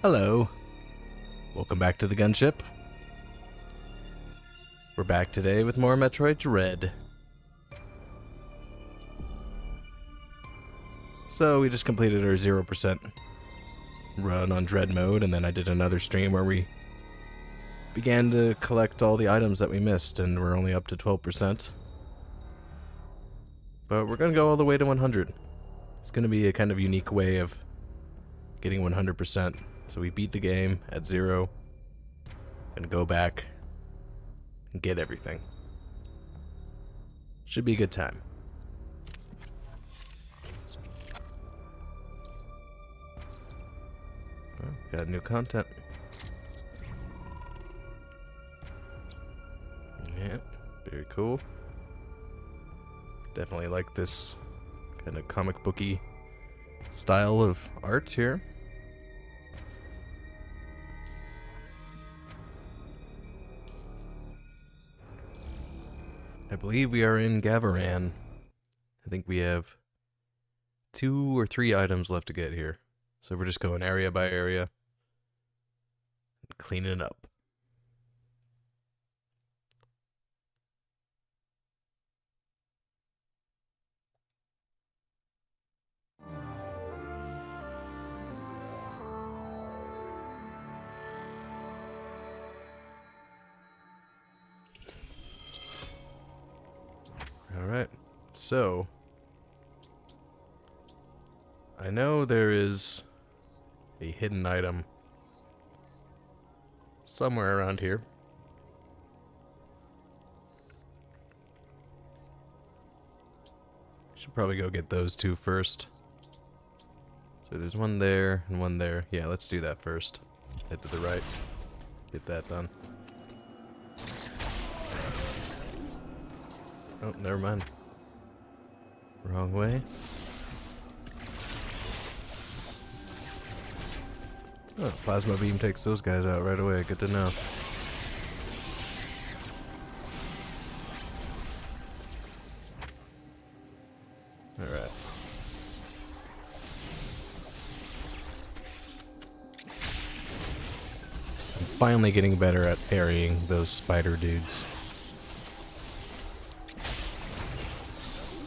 Hello. Welcome back to the Gunship. We're back today with more Metroid Dread. So we just completed our 0% run on Dread mode, and then I did another stream where we began to collect all the items that we missed, and we're only up to 12%. But we're gonna go all the way to 100. It's gonna be a kind of unique way of getting 100%. So we beat the game at 0, gonna go back and get everything. Should be a good time. Well, got new content. Yeah, very cool. Definitely like this kind of comic booky style of art here. I believe we are in Gavaran. I think we have 2 or 3 items left to get here. So we're just going area by area and cleaning it up. Alright, so I know there is a hidden item somewhere around here. Should probably go get those 2 first. So there's one there and one there. Yeah, let's do that first. Head to the right. Get that done. Oh, never mind. Wrong way. Oh, plasma beam takes those guys out right away. Good to know. Alright. I'm finally getting better at parrying those spider dudes.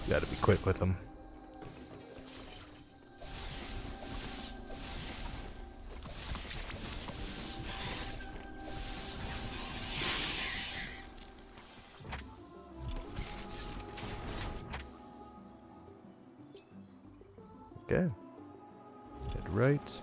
Gotta be quick with them. Okay. Head right.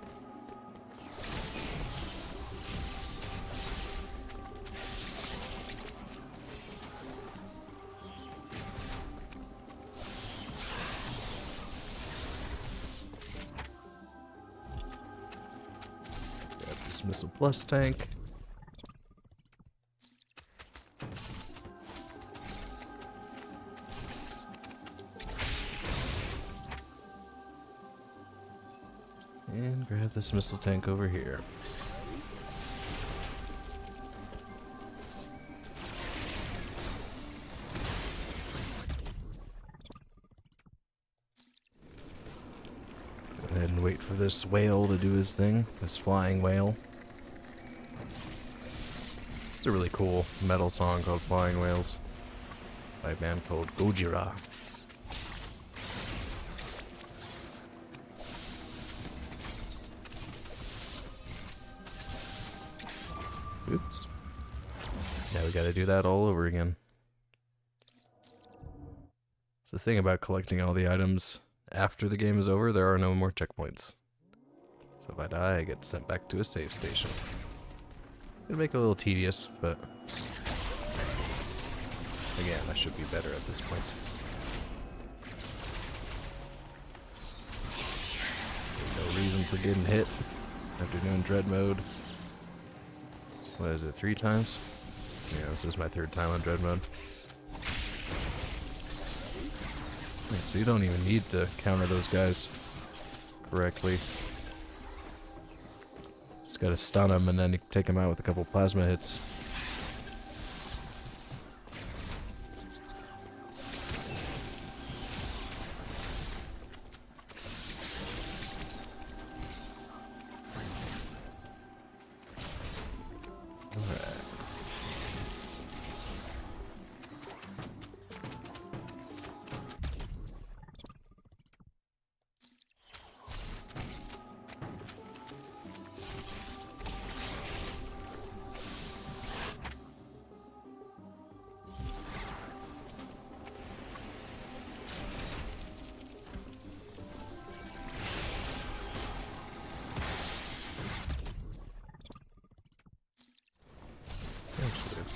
Grab this missile plus tank. And grab this missile tank over here. Go ahead and wait for this whale to do his thing. This flying whale. It's a really cool metal song called Flying Whales by a band called Gojira. Oops. Now we gotta do that all over again. So the thing about collecting all the items after the game is over, there are no more checkpoints. So if I die, I get sent back to a save station. It'll make it a little tedious, but again, I should be better at this point. There's no reason for getting hit after doing Dread mode. What is it, 3 times? Yeah, this is my 3rd time on Dread mode. Yeah, so you don't even need to counter those guys correctly. Just gotta stun them and then you take them out with a couple plasma hits.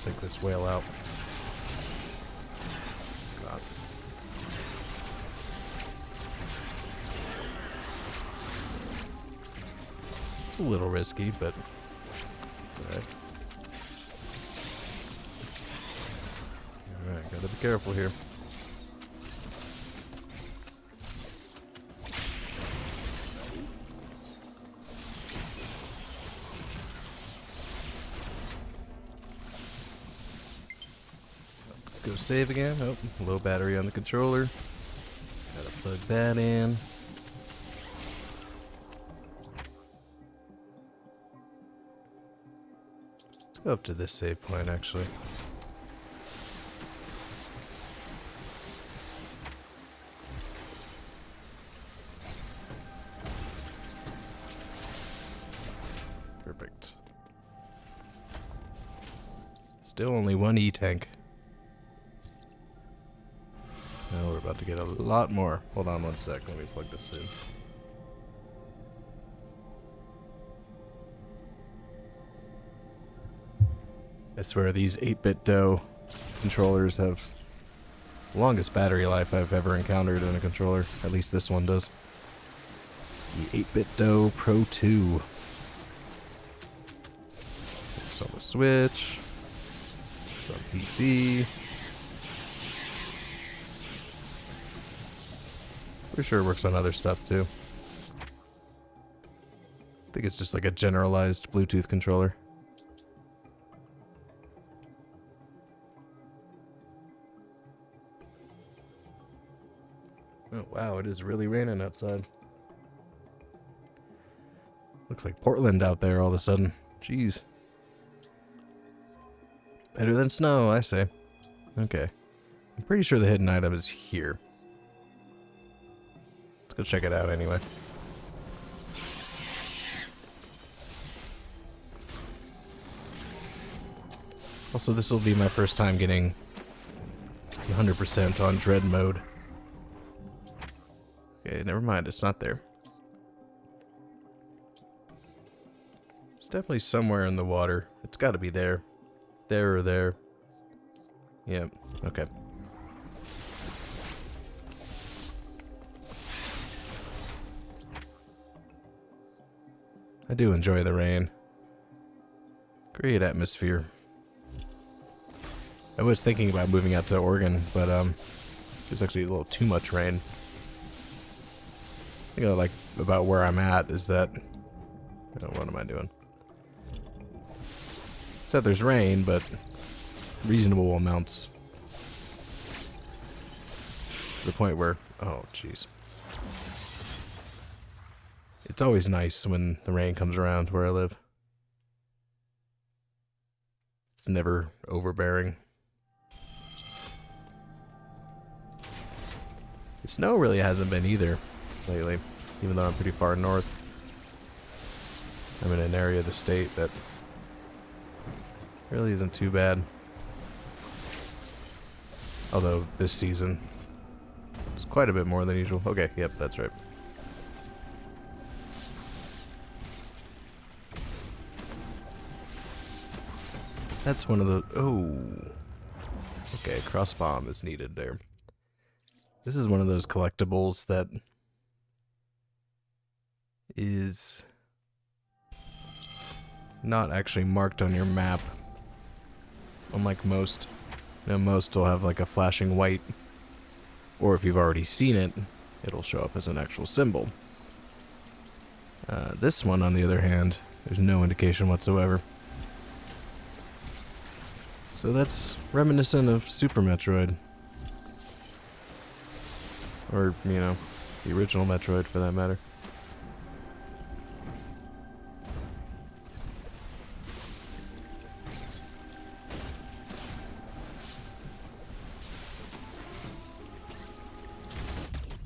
take this whale out. God. A little risky, but alright. Alright, gotta be careful here. Go save again. Oh, low battery on the controller. Gotta plug that in. Let's go up to this save point actually. Perfect. Still only one E-tank. Now we're about to get a lot more. Hold on one sec, let me plug this in. I swear these 8-bit dough controllers have the longest battery life I've ever encountered in a controller. At least this one does. The 8-bit dough Pro 2. It's on the Switch. It's on PC. Pretty sure it works on other stuff too. I think it's just like a generalized Bluetooth controller. Oh wow, it is really raining outside. Looks like Portland out there all of a sudden. Jeez. Better than snow, I say. Okay. I'm pretty sure the hidden item is here. Let's go check it out anyway. Also, this will be my first time getting 100% on Dread mode. Okay, never mind, it's not there. It's definitely somewhere in the water. It's gotta be there. There or there. Yep, okay. I do enjoy the rain. Great atmosphere. I was thinking about moving out to Oregon, but there's actually a little too much rain. I think I like about where I'm at is that... Oh, what am I doing? So there's rain, but reasonable amounts. To the point where... Oh, jeez. It's always nice when the rain comes around where I live. It's never overbearing. The snow really hasn't been either lately, even though I'm pretty far north. I'm in an area of the state that really isn't too bad. Although this season it's quite a bit more than usual. Okay, yep, that's right. That's one of the... Oh. Okay, cross bomb is needed there. This is one of those collectibles that is not actually marked on your map. Unlike most. You know, most will have like a flashing white, or if you've already seen it, it'll show up as an actual symbol. This one, on the other hand, there's no indication whatsoever. So that's reminiscent of Super Metroid. Or, you know, the original Metroid for that matter.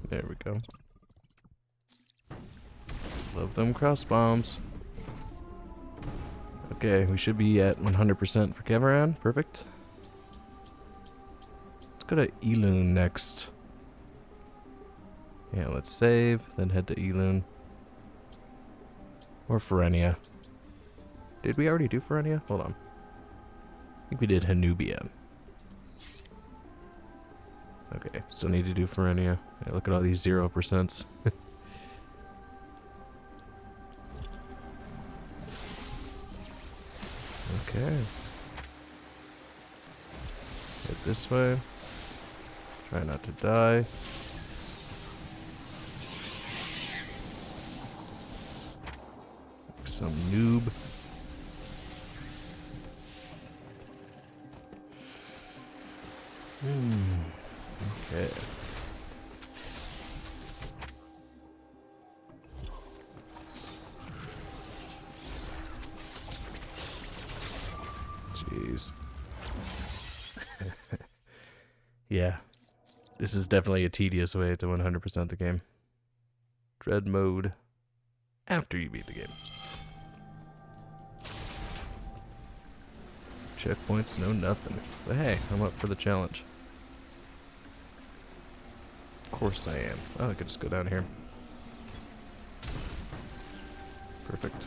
There we go. Love them cross bombs. Okay, we should be at 100% for Cameron. Perfect. Let's go to Elune next. Yeah, let's save, then head to Elune. Or Ferenia. Did we already do Ferenia? Hold on. think we did Hanubia. Okay, still need to do Ferenia. Yeah, look at all these 0%. Okay. Head this way. Try not to die. Like some noob. Okay. Jeez. Yeah. This is definitely a tedious way to 100% the game. Dread mode after you beat the game. Checkpoints, no nothing. But hey, I'm up for the challenge. Of course I am. Oh, I could just go down here. Perfect.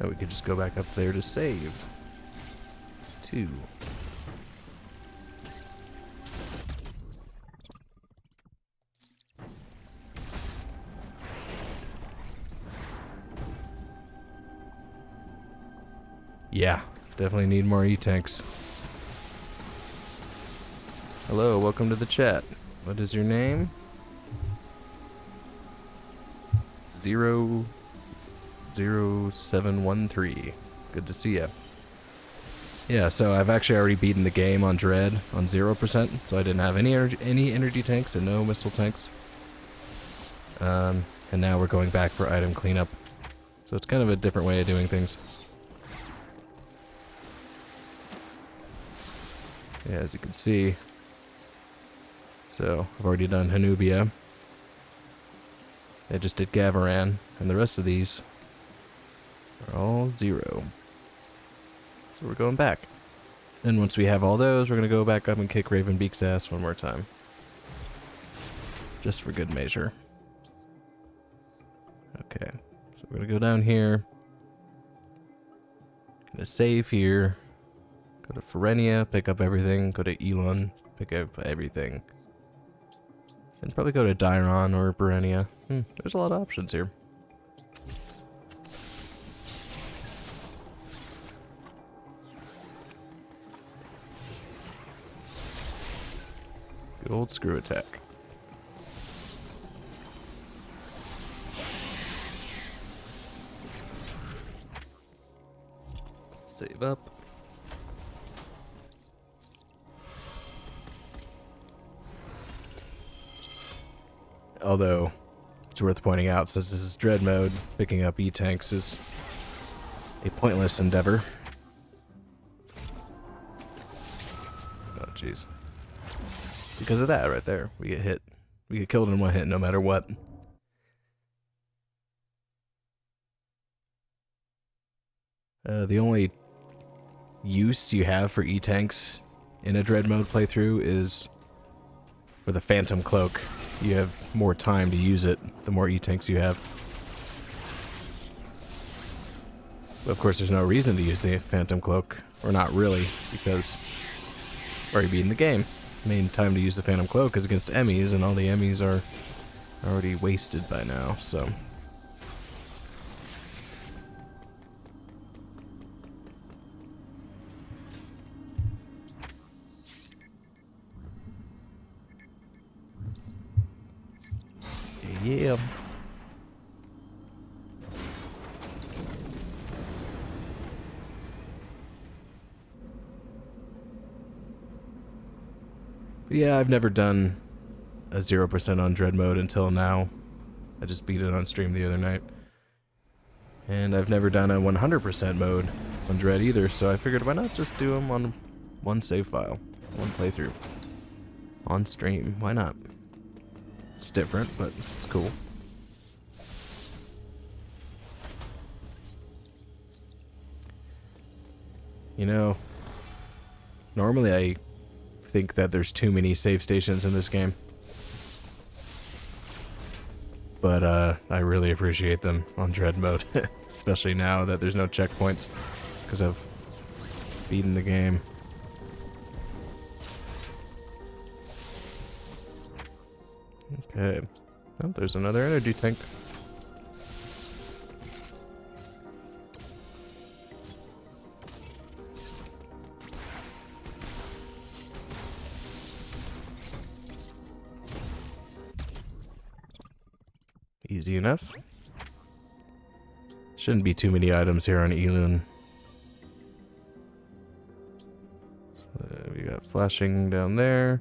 Now we could just go back up there to save. 2. Yeah, definitely need more E-tanks. Hello, welcome to the chat. What is your name? 00713. Good to see ya. Yeah, so I've actually already beaten the game on Dread on 0%, so I didn't have any energy tanks and no missile tanks. And now we're going back for item cleanup. So it's kind of a different way of doing things. Yeah, as you can see. So, I've already done Hanubia. I just did Gavaran, and the rest of these are all 0. So we're going back. And once we have all those, we're going to go back up and kick Ravenbeak's ass one more time. Just for good measure. Okay, so we're going to go down here. Gonna save here. Go to Ferenia, pick up everything. Go to Elon, pick up everything. And probably go to Dairon or Berenia. There's a lot of options here. Good old screw attack. Save up. Although, it's worth pointing out, since this is Dread mode, picking up E-tanks is a pointless endeavor. Oh, jeez. Because of that right there, we get hit. We get killed in one hit no matter what. The only use you have for E-tanks in a Dread mode playthrough is for the Phantom Cloak. You have more time to use it, the more E-tanks you have. But of course, there's no reason to use the Phantom Cloak, or not really, because you've already beaten the game. The main time to use the Phantom Cloak is against Emmys, and all the Emmys are already wasted by now, so... Yeah. Yeah, I've never done a 0% on Dread mode until now. I just beat it on stream the other night. And I've never done a 100% mode on Dread either, so I figured why not just do them on one save file, one playthrough. On stream, why not? It's different, but it's cool. You know, normally I think that there's too many save stations in this game. but I really appreciate them on Dread mode, especially now that there's no checkpoints, because I've beaten the game. Okay. Oh, there's another energy tank. Easy enough. Shouldn't be too many items here on Elun. So we got flashing down there.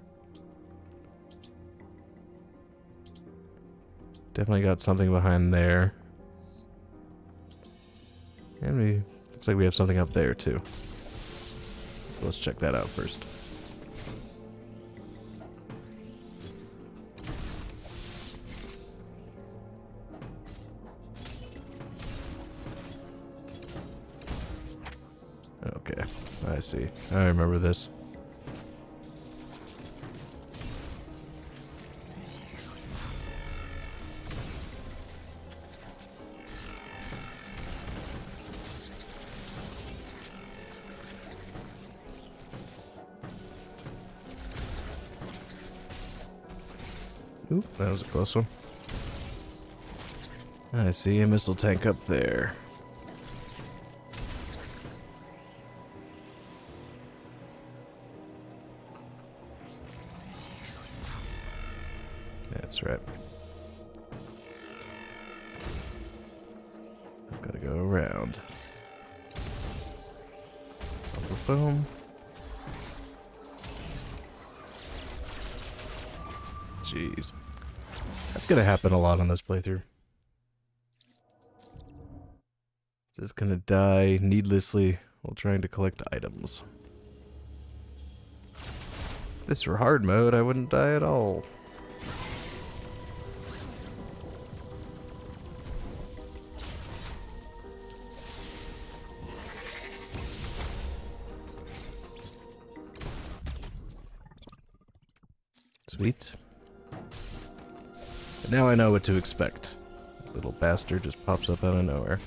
Definitely got something behind there. And we looks like we have something up there too. So let's check that out first. Okay, I see. I remember this. Oop, that was a close one. I see a missile tank up there. That's right. I've got to go around. Boom. Jeez. That's gonna happen a lot on this playthrough. Just gonna die needlessly while trying to collect items. If this were hard mode, I wouldn't die at all. Sweet. But now I know what to expect. Little bastard just pops up out of nowhere.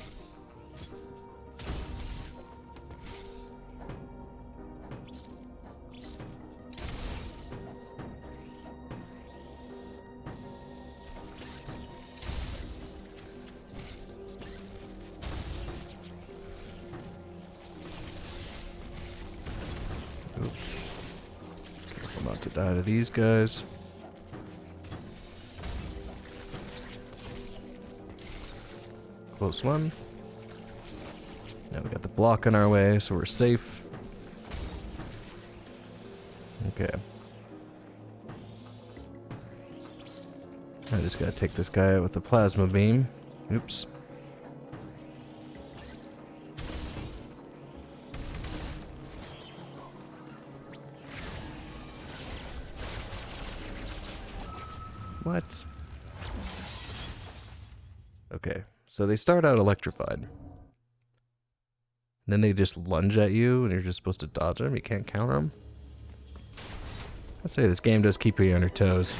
Oops. Careful not to die to these guys. Close one. Now we got the block in our way, so we're safe. Okay. I just gotta take this guy out with the plasma beam. Oops. What? Okay. So they start out electrified. And then they just lunge at you and you're just supposed to dodge them. You can't counter them. I say this game does keep you on your toes.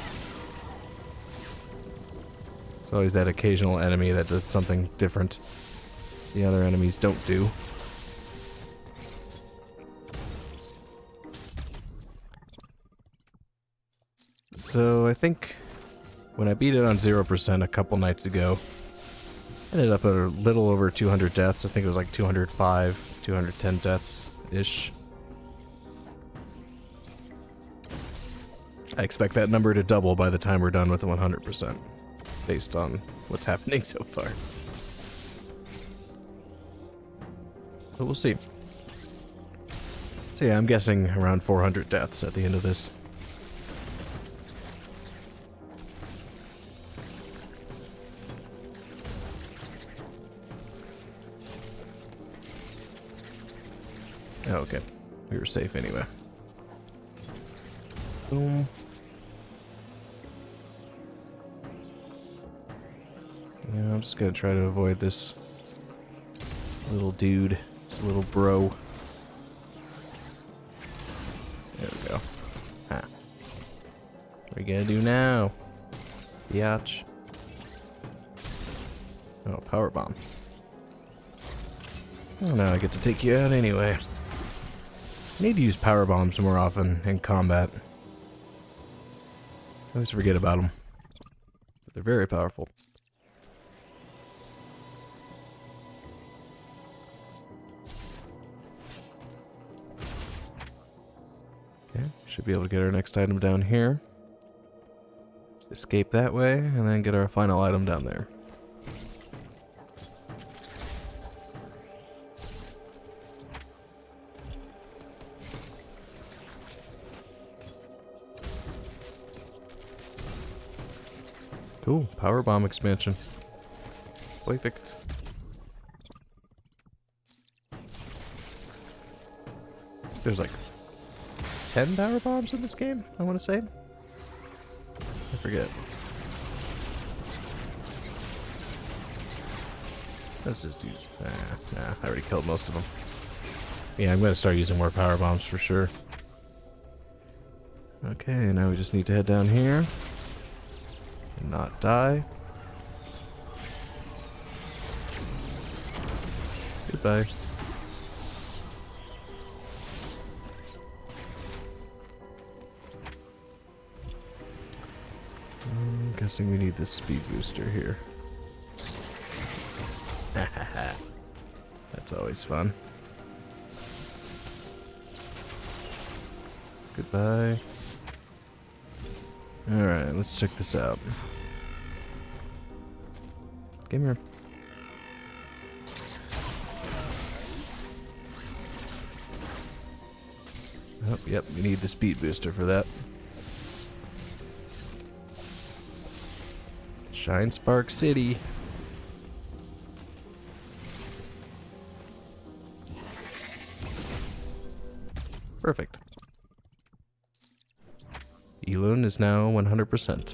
There's always that occasional enemy that does something different the other enemies don't do. So I think when I beat it on 0% a couple nights ago, ended up at a little over 200 deaths. I think it was like 205, 210 deaths-ish. I expect that number to double by the time we're done with the 100%, based on what's happening so far. But we'll see. So yeah, I'm guessing around 400 deaths at the end of this. Oh, okay. We were safe anyway. Boom. Yeah, I'm just gonna try to avoid this little dude, this little bro. There we go. Ha. What are you gonna do now? Biatch. Oh, power bomb. Oh, now I get to take you out anyway. I need to use power bombs more often in combat. I always forget about them. But they're very powerful. Okay, should be able to get our next item down here. Escape that way, and then get our final item down there. Cool, power bomb expansion. Perfect. There's like 10 power bombs in this game, I want to say. I forget. Let's just use... Nah, I already killed most of them. Yeah, I'm going to start using more power bombs for sure. Okay, now we just need to head down here. And not die. Goodbye. I'm guessing we need this speed booster here. That's always fun. Goodbye. Alright, let's check this out. Come here. Oh, yep, we need the speed booster for that. Shine Spark City. Perfect. Elune is now 100%.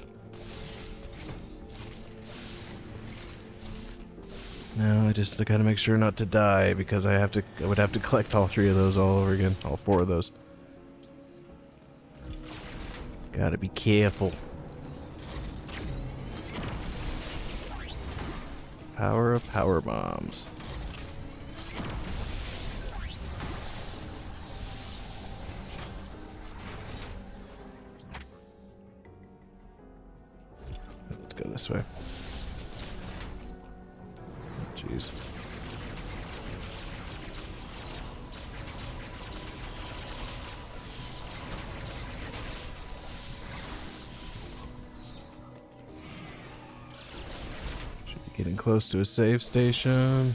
Now I just gotta make sure not to die because I would have to collect all 3 of those all over again. All 4 of those. Gotta be careful. Power of power bombs. Let's go this way. Jeez. Should be getting close to a save station.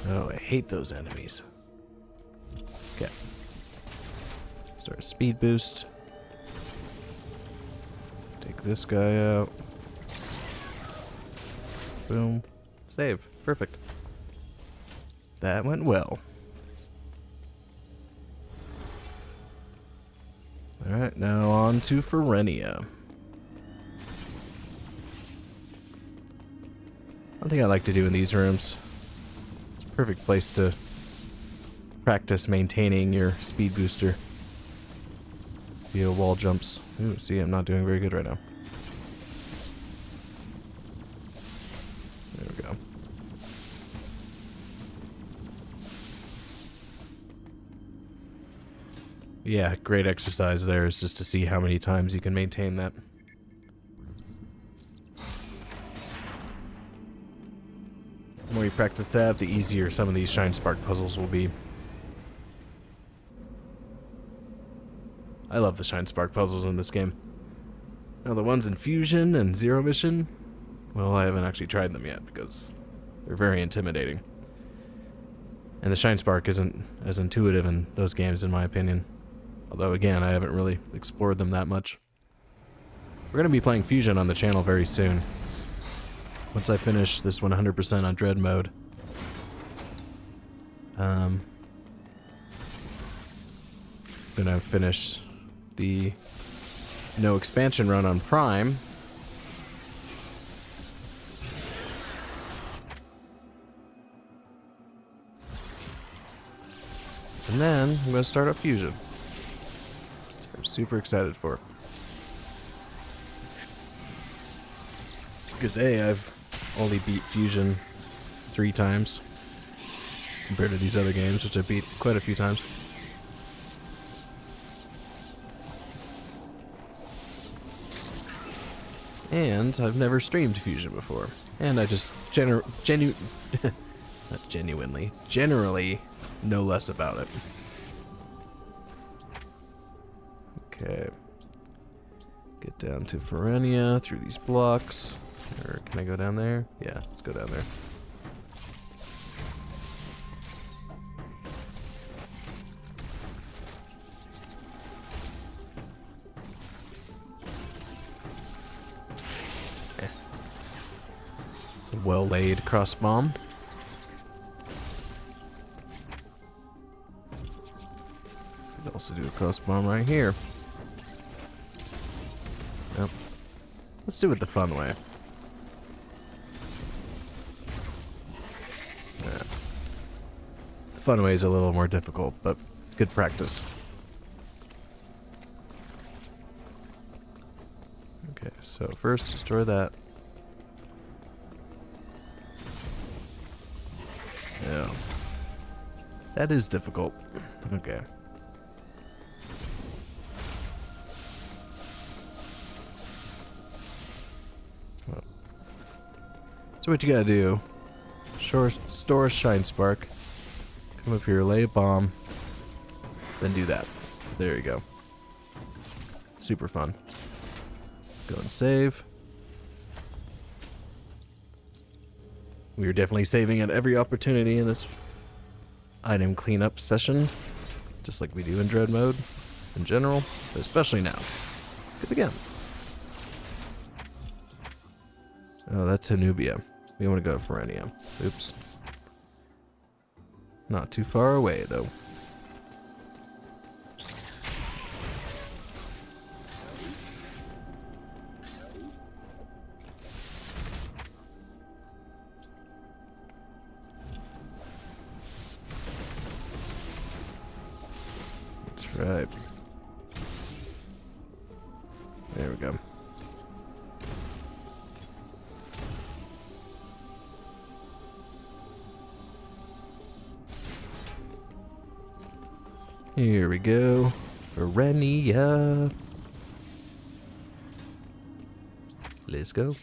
Oh, I hate those enemies. Okay. Start a speed boost. Take this guy out. Boom. Save. Perfect. That went well. Alright, now on to Ferenia. One thing I like to do in these rooms, it's a perfect place to practice maintaining your speed booster via wall jumps. Ooh, see, I'm not doing very good right now. There we go. Yeah, great exercise there is just to see how many times you can maintain that. The more you practice that, the easier some of these Shine Spark puzzles will be. I love the Shine Spark puzzles in this game. Now the ones in Fusion and Zero Mission, well, I haven't actually tried them yet because they're very intimidating. And the Shine Spark isn't as intuitive in those games in my opinion. Although again, I haven't really explored them that much. We're going to be playing Fusion on the channel very soon. Once I finish this 100% on Dread mode. Gonna finish the no expansion run on Prime. And then I'm gonna start up Fusion. I'm super excited for. Because A, I've only beat Fusion 3 times compared to these other games, which I beat quite a few times. And I've never streamed Fusion before. And I just generally know less about it. Okay. Get down to Ferenia through these blocks. Or can I go down there? Yeah, let's go down there. It's a well-laid cross bomb. Could also do a cross bomb right here. Yep. Let's do it the fun way. Yeah. The fun way is a little more difficult, but it's good practice. Okay, so first destroy that. Yeah. That is difficult. Okay. So what you gotta do, store a Shine Spark, come up here, lay a bomb, then do that. There you go. Super fun. Go and save. We are definitely saving at every opportunity in this item cleanup session, just like we do in Dread mode in general, but especially now. Because again, oh, that's Hanubia. We want to go to Ferenia. Oops. Not too far away, though. That's right. There we go. Here we go. Ferenia. Let's go.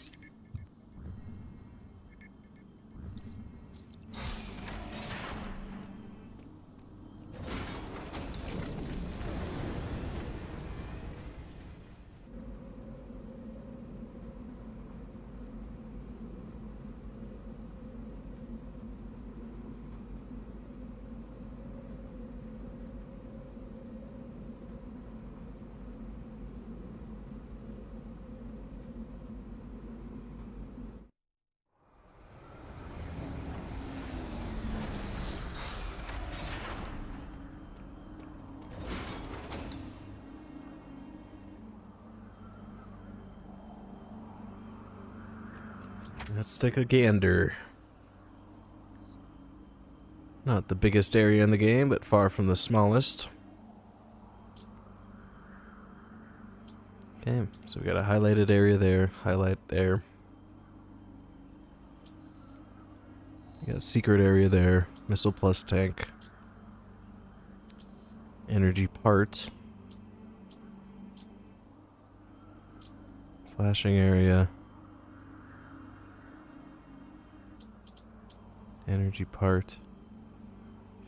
Let's take a gander. Not the biggest area in the game, but far from the smallest. Okay, so we got a highlighted area there, highlight there. We got a secret area there, missile plus tank. Energy part. Flashing area. Energy part.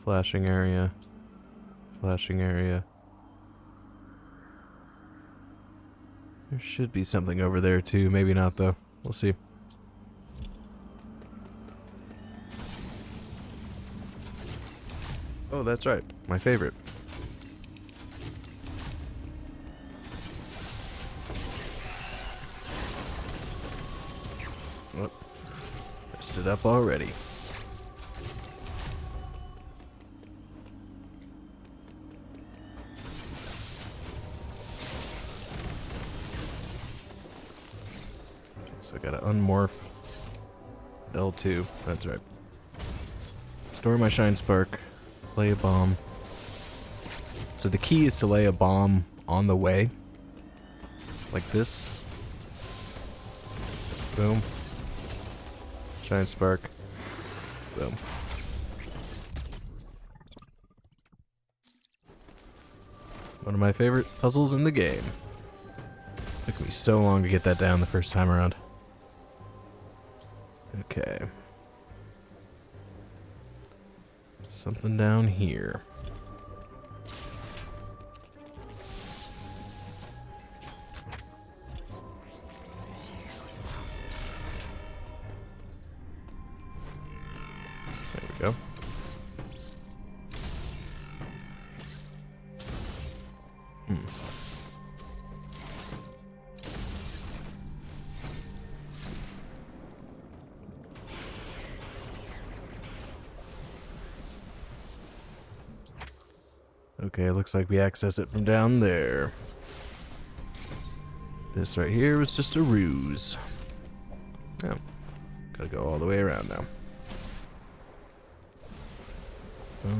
Flashing area. Flashing area. There should be something over there too. Maybe not though. We'll see. Oh, that's right. My favorite. Oh, messed it up already. So I gotta unmorph L2. That's right. Store my Shine Spark. Lay a bomb. So the key is to lay a bomb on the way. Like this. Boom. Giant spark. Boom. One of my favorite puzzles in the game. Took me so long to get that down the first time around. Okay. Something down here. There we go. Okay, looks like we access it from down there. This right here was just a ruse. Oh, gotta go all the way around now. Oh.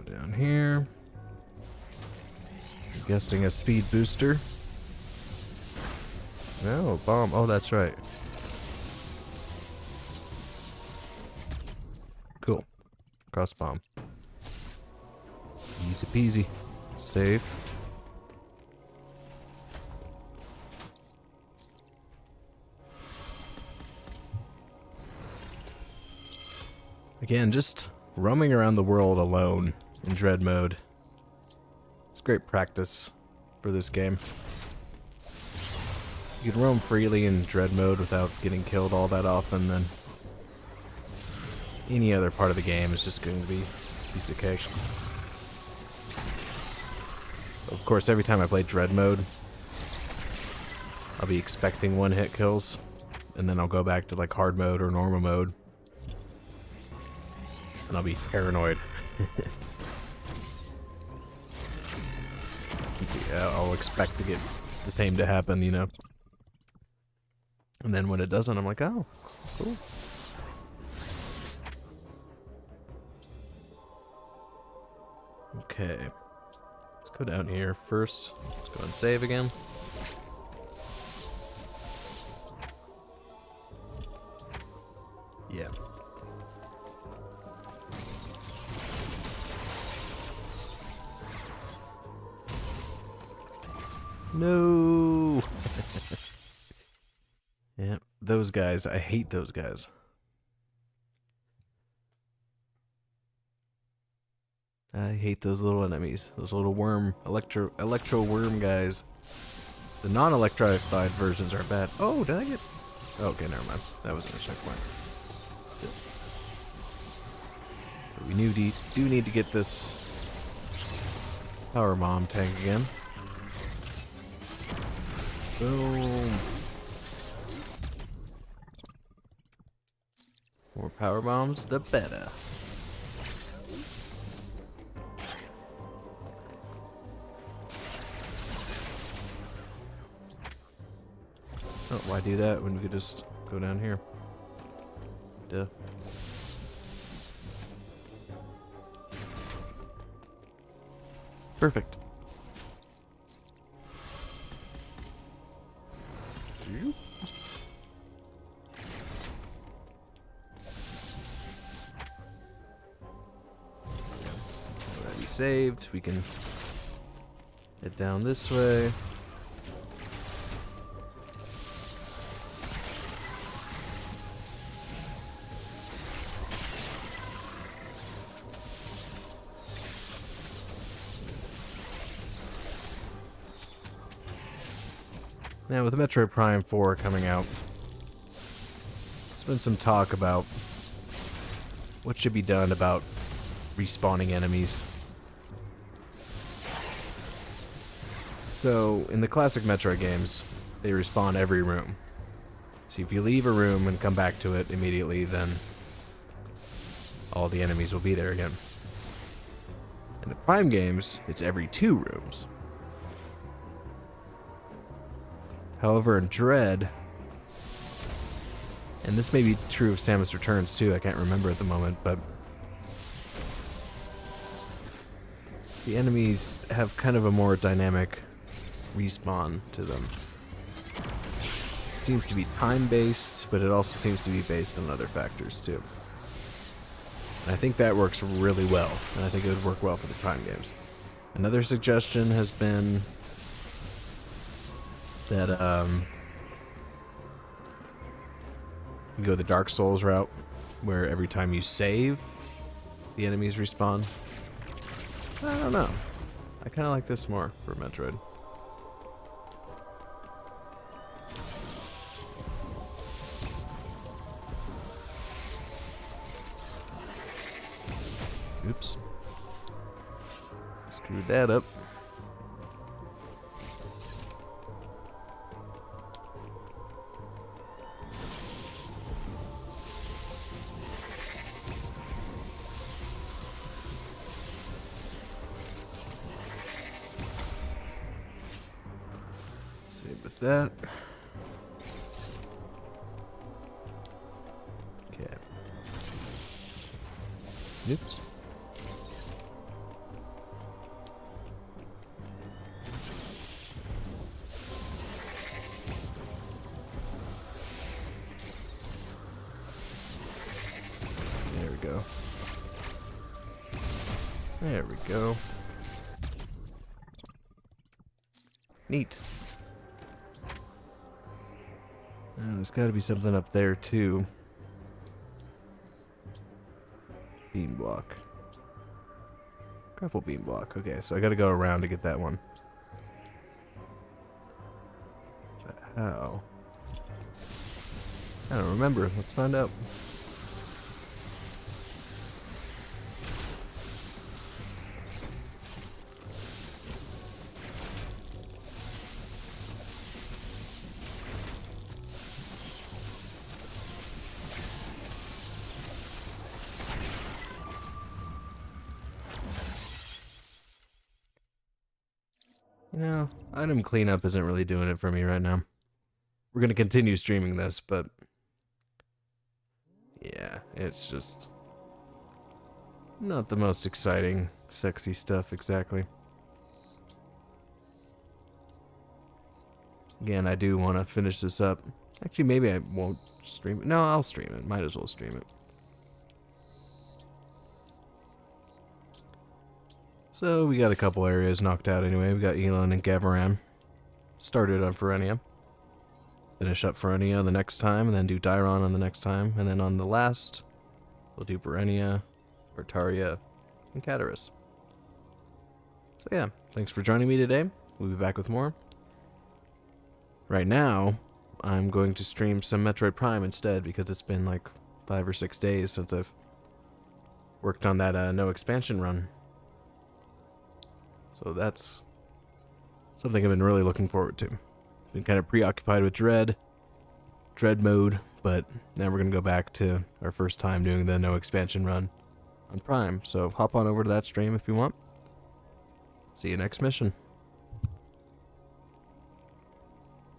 Down here. I'm guessing a speed booster. No, bomb. Oh, that's right. Cool. Cross bomb. Easy peasy. Save. Again, just roaming around the world alone in Dread mode. It's great practice for this game. You can roam freely in Dread mode without getting killed all that often, then any other part of the game is just going to be a piece of cake. Of course, every time I play Dread mode, I'll be expecting one-hit kills, and then I'll go back to like hard mode or normal mode, and I'll be paranoid. I'll expect to get the same to happen, you know. And then when it doesn't, I'm like, oh, cool. Okay. Let's go down here first. Let's go and save again. Yeah. No. Yeah, those guys. I hate those guys. I hate those little enemies. Those little worm, electro worm guys. The non-electrified versions are bad. Oh, did I get? Oh, okay, never mind. That was a checkpoint. But we do need to get this power bomb tank again. Boom. More power bombs, the better. Oh, why do that when we could just go down here? Duh. Perfect. Already saved. We can head down this way. Now, with Metroid Prime 4 coming out, there's been some talk about what should be done about respawning enemies. So, in the classic Metroid games, they respawn every room. So if you leave a room and come back to it immediately, then all the enemies will be there again. In the Prime games, it's every 2 rooms. However, in Dread, and this may be true of Samus Returns too, I can't remember at the moment, but the enemies have kind of a more dynamic respawn to them. It seems to be time-based, but it also seems to be based on other factors too. And I think that works really well, and I think it would work well for the Prime games. Another suggestion has been that you go the Dark Souls route, where every time you save, the enemies respawn. I don't know. I kind of like this more for Metroid. Oops. Screwed that up. Save with that. Okay. Oops. There we go. There we go. Neat. There's got to be something up there too. Beam block. Grapple beam block. Okay, so I got to go around to get that one. But how? I don't remember. Let's find out. You know, item cleanup isn't really doing it for me right now. We're going to continue streaming this, but yeah, it's just not the most exciting, sexy stuff exactly. Again, I do want to finish this up. Actually, maybe I won't stream it. No, I'll stream it. Might as well stream it. So we got a couple areas knocked out anyway. We got Elon and Gavaran. Started on Ferenia. Finish up Ferenia the next time, and then do Dairon on the next time. And then on the last, we'll do Berenia, Bertaria, and Cataris. So yeah, thanks for joining me today. We'll be back with more. Right now, I'm going to stream some Metroid Prime instead, because it's been like 5 or 6 days since I've worked on that no expansion run. So that's something I've been really looking forward to. Been kind of preoccupied with Dread mode, but now we're going to go back to our first time doing the no expansion run on Prime. So hop on over to that stream if you want. See you next mission.